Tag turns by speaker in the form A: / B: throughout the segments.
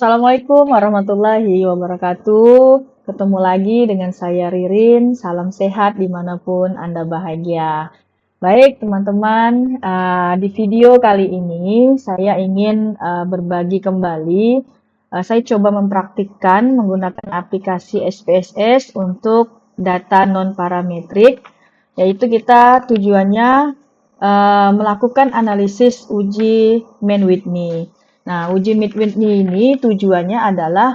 A: Assalamualaikum warahmatullahi wabarakatuh. Ketemu lagi dengan saya Ririn. Salam sehat dimanapun Anda bahagia. Baik teman-teman, di video kali ini saya ingin berbagi kembali. Saya coba mempraktikkan menggunakan aplikasi SPSS untuk data non-parametrik, yaitu kita tujuannya melakukan analisis uji Mann-Whitney. Nah, uji Mann-Whitney ini tujuannya adalah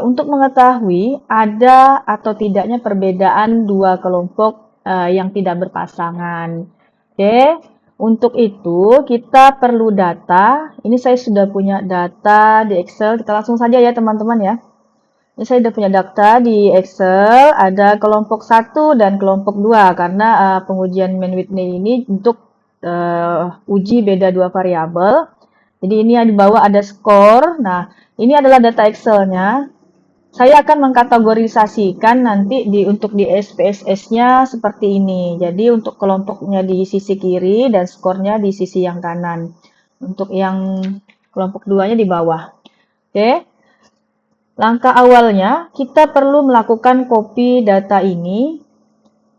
A: untuk mengetahui ada atau tidaknya perbedaan dua kelompok yang tidak berpasangan. Oke, untuk itu kita perlu data. Ini saya sudah punya data di Excel. Kita langsung saja ya teman-teman ya. Ini saya sudah punya data di Excel. Ada kelompok 1 dan kelompok 2 karena pengujian Mann-Whitney ini untuk uji beda dua variabel. Jadi ini yang di bawah ada skor. Nah, ini adalah data Excel-nya. Saya akan mengkategorisasikan nanti untuk di SPSS-nya seperti ini. Jadi untuk kelompoknya di sisi kiri dan skornya di sisi yang kanan. Untuk yang kelompok 2-nya di bawah. Oke. Langkah awalnya kita perlu melakukan copy data ini.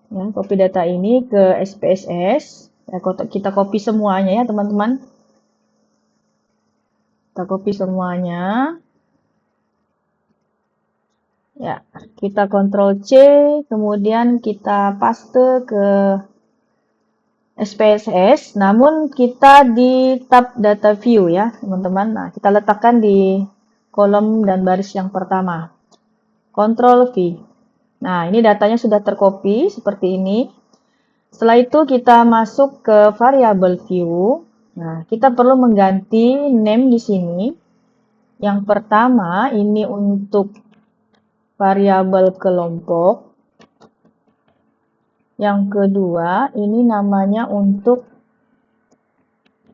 A: Ya, copy data ini ke SPSS. Ya, kita copy semuanya ya teman-teman. Kita copy semuanya. Ya, kita Ctrl C, kemudian kita paste ke SPSS, namun kita di tab data view ya, teman-teman. Nah, kita letakkan di kolom dan baris yang pertama. Ctrl V. Nah, ini datanya sudah tercopy seperti ini. Setelah itu kita masuk ke variable view. Nah, kita perlu mengganti name di sini. Yang pertama ini untuk variabel kelompok. Yang kedua, ini namanya untuk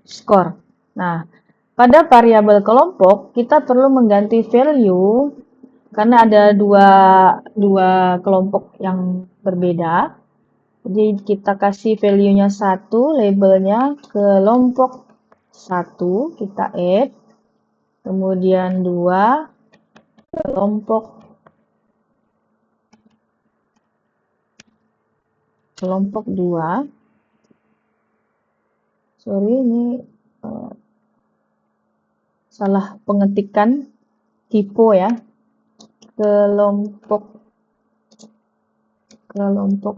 A: skor. Nah, pada variabel kelompok, kita perlu mengganti value karena ada dua kelompok yang berbeda. Jadi kita kasih value-nya 1, labelnya kelompok 1, kita add. Kemudian 2, kelompok 2. Sorry, ini salah pengetikan typo ya. Kelompok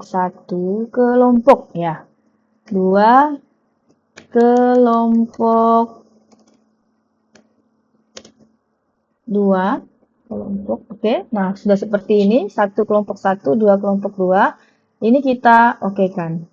A: 1, kelompok ya. 2, kelompok 2, kelompok. Oke. Nah, sudah seperti ini, 1 kelompok 1, 2 kelompok 2. Ini kita okekan.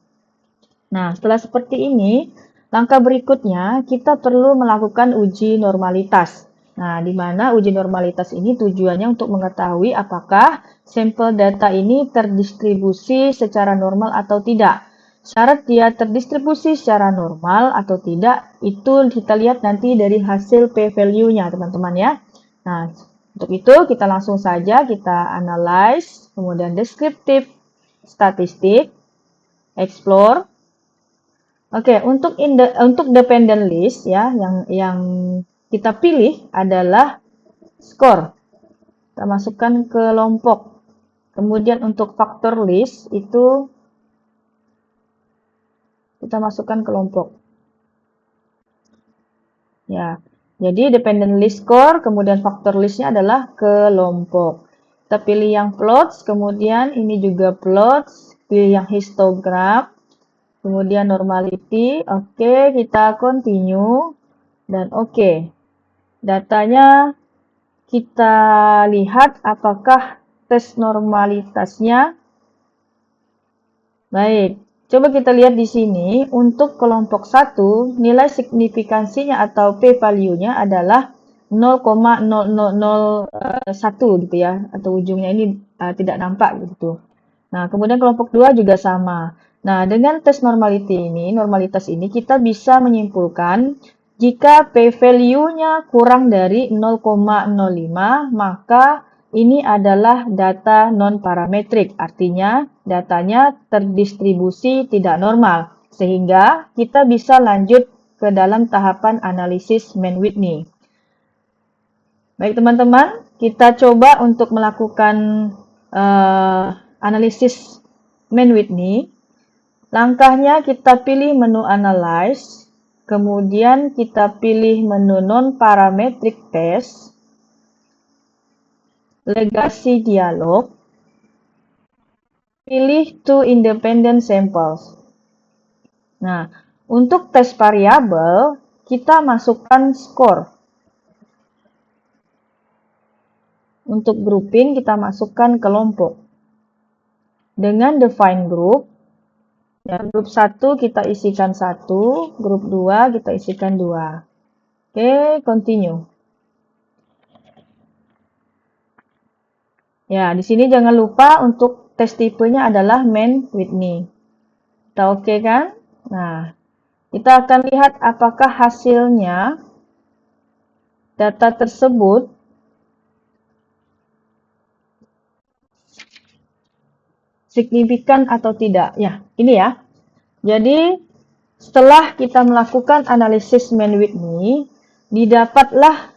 A: Nah, setelah seperti ini, langkah berikutnya kita perlu melakukan uji normalitas. Nah, di mana uji normalitas ini tujuannya untuk mengetahui apakah sampel data ini terdistribusi secara normal atau tidak. Syarat dia terdistribusi secara normal atau tidak, itu kita lihat nanti dari hasil p-value-nya, teman-teman ya. Nah, untuk itu kita langsung saja kita analyze, kemudian deskriptif, statistik, explore. Oke, untuk dependent list ya, yang kita pilih adalah skor. Kita masukkan ke kelompok. Kemudian untuk factor list itu kita masukkan kelompok. Ya, jadi dependent list score, kemudian factor listnya adalah kelompok. Kita pilih yang plots, kemudian ini juga plots, pilih yang histogram, kemudian normality. Oke, kita continue dan oke. Datanya kita lihat apakah tes normalitasnya baik. Coba kita lihat di sini, untuk kelompok 1, nilai signifikansinya atau p-value-nya adalah 0,0001 gitu ya, atau ujungnya ini tidak nampak gitu. Nah, kemudian kelompok 2 juga sama. Nah, dengan tes normalitas ini kita bisa menyimpulkan jika p-value-nya kurang dari 0,05, maka ini adalah data non-parametrik, artinya datanya terdistribusi tidak normal, sehingga kita bisa lanjut ke dalam tahapan analisis Mann-Whitney. Baik teman-teman, kita coba untuk melakukan analisis Mann-Whitney. Langkahnya kita pilih menu Analyze, kemudian kita pilih menu Non-Parametric Test, Legacy Dialog, pilih Two Independent Samples. Nah, untuk tes variabel, kita masukkan skor. Untuk grouping, kita masukkan kelompok. Dengan define group, ya, grup 1 kita isikan 1, grup 2 kita isikan 2. Oke, continue. Ya, di sini jangan lupa untuk tes tipenya adalah Mann-Whitney. Kita oke kan? Nah, kita akan lihat apakah hasilnya data tersebut signifikan atau tidak. Ya, ini ya. Jadi, setelah kita melakukan analisis Mann-Whitney, didapatlah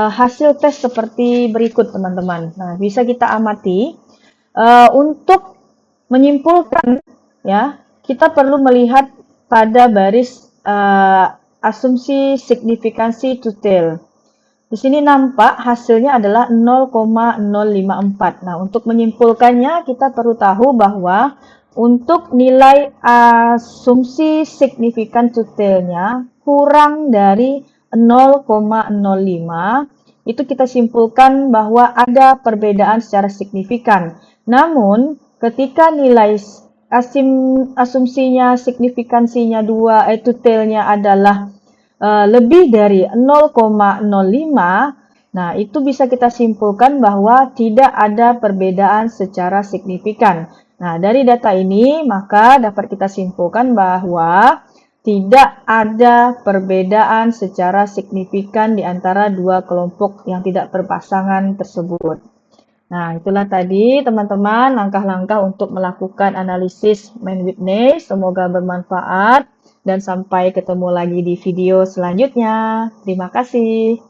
A: hasil tes seperti berikut, teman-teman. Nah, bisa kita amati. Untuk menyimpulkan, ya, kita perlu melihat pada baris asumsi signifikansi to tail. Di sini nampak hasilnya adalah 0,054. Nah, untuk menyimpulkannya kita perlu tahu bahwa untuk nilai asumsi signifikan to tail-nya kurang dari 0,05, itu kita simpulkan bahwa ada perbedaan secara signifikan. Namun, ketika nilai asumsinya signifikansinya to tail-nya adalah lebih dari 0,05, nah itu bisa kita simpulkan bahwa tidak ada perbedaan secara signifikan. Nah, dari data ini maka dapat kita simpulkan bahwa tidak ada perbedaan secara signifikan di antara dua kelompok yang tidak berpasangan tersebut. Nah, itulah tadi teman-teman langkah-langkah untuk melakukan analisis Mann-Whitney. Semoga bermanfaat dan sampai ketemu lagi di video selanjutnya. Terima kasih.